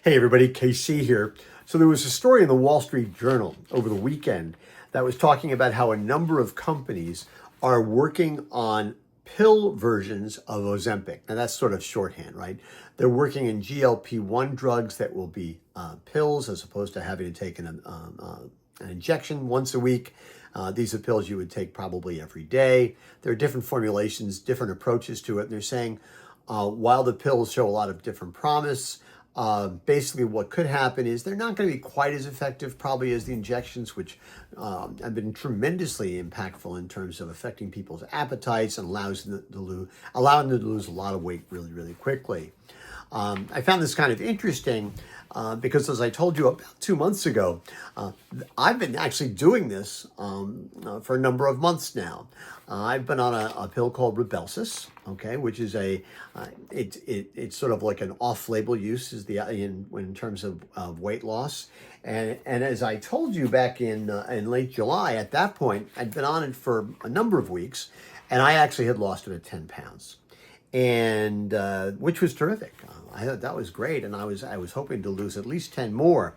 Hey everybody, KC here. So there was a story in the Wall Street Journal over the weekend that was talking about how a number of companies are working on pill versions of Ozempic. Now that's sort of shorthand, right? They're working in GLP-1 drugs that will be pills as opposed to having to take an injection once a week. These are pills you would take probably every day. There are different formulations, different approaches to it. And they're saying while the pills show a lot of different promise, basically what could happen is they're not going to be quite as effective probably as the injections, which have been tremendously impactful in terms of affecting people's appetites and allowing them to lose a lot of weight really, really quickly. I found this kind of interesting because, as I told you about 2 months ago, I've been actually doing this for a number of months now. I've been on a pill called Rybelsus, okay, which is it's sort of like an off-label use in terms of weight loss. And as I told you back in late July, at that point, I'd been on it for a number of weeks, and I actually had lost about 10 pounds. And which was terrific. I thought that was great, and I was hoping to lose at least 10 more.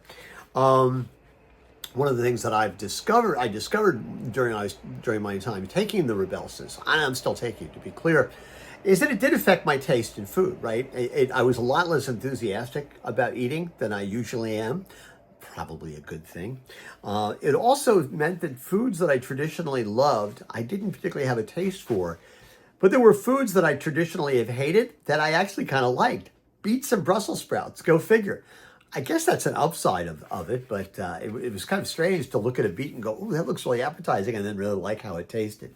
One of the things that I discovered during my time taking the Rybelsus, and I'm still taking it to be clear, is that it did affect my taste in food. Right, I was a lot less enthusiastic about eating than I usually am. Probably a good thing. It also meant that foods that I traditionally loved, I didn't particularly have a taste for. But there were foods that I traditionally have hated that I actually kind of liked. Beets and Brussels sprouts, go figure. I guess that's an upside of it, but it was kind of strange to look at a beet and go, "Ooh, that looks really appetizing," and then really like how it tasted.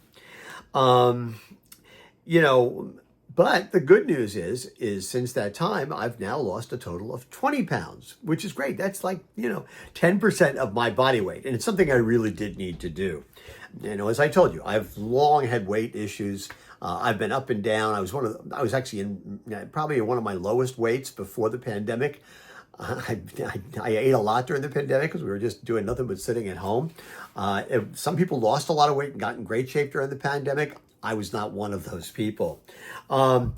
But the good news is since that time, I've now lost a total of 20 pounds, which is great. That's like, 10% of my body weight. And it's something I really did need to do. As I told you, I've long had weight issues. I've been up and down. I was actually in probably one of my lowest weights before the pandemic. I ate a lot during the pandemic because we were just doing nothing but sitting at home. Some people lost a lot of weight and got in great shape during the pandemic. I was not one of those people. But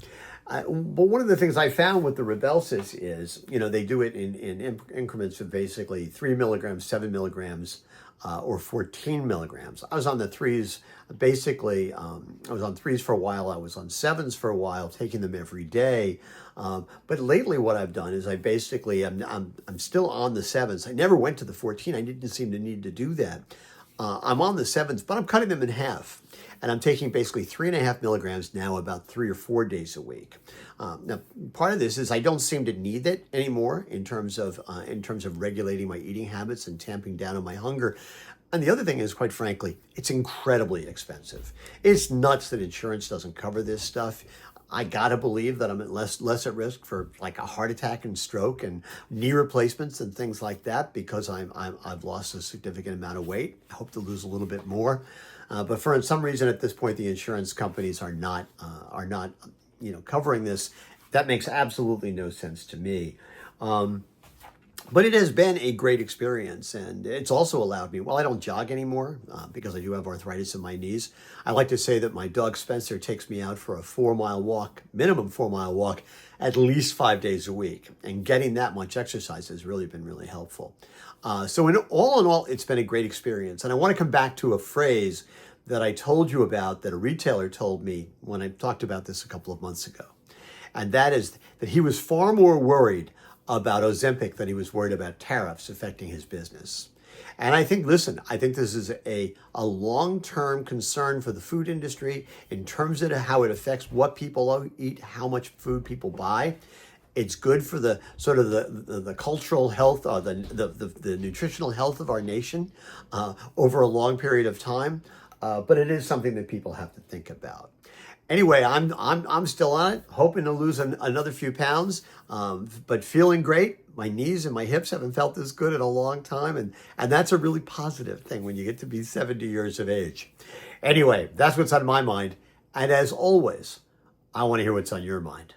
one of the things I found with the Rybelsus is, they do it in increments of basically 3 milligrams, 7 milligrams, or 14 milligrams. I was on the threes, basically, I was on threes for a while. I was on sevens for a while, taking them every day. But lately what I've done is I'm still on the sevens. I never went to the 14. I didn't seem to need to do that. I'm on the sevens, but I'm cutting them in half. And I'm taking basically 3.5 milligrams now about 3 or 4 days a week. Now, part of this is I don't seem to need it anymore in terms of regulating my eating habits and tamping down on my hunger. And the other thing is, quite frankly, it's incredibly expensive. It's nuts that insurance doesn't cover this stuff. I gotta believe that I'm less at risk for like a heart attack and stroke and knee replacements and things like that because I've lost a significant amount of weight. I hope to lose a little bit more. But for some reason at this point, the insurance companies are not covering this. That makes absolutely no sense to me. But it has been a great experience, and it's also allowed me, well, I don't jog anymore because I do have arthritis in my knees. I like to say that my dog Spencer takes me out for a 4-mile walk, minimum 4-mile walk, at least 5 days a week. And getting that much exercise has really been really helpful. So in all, it's been a great experience. And I want to come back to a phrase that I told you about that a retailer told me when I talked about this a couple of months ago. And that is that he was far more worried about Ozempic than he was worried about tariffs affecting his business. And I think this is a long-term concern for the food industry in terms of how it affects what people eat, how much food people buy. It's good for the sort of the cultural health, the nutritional health of our nation over a long period of time. But it is something that people have to think about. Anyway, I'm still on it, hoping to lose another few pounds, but feeling great. My knees and my hips haven't felt this good in a long time, and that's a really positive thing when you get to be 70 years of age. Anyway, that's what's on my mind, and as always, I want to hear what's on your mind.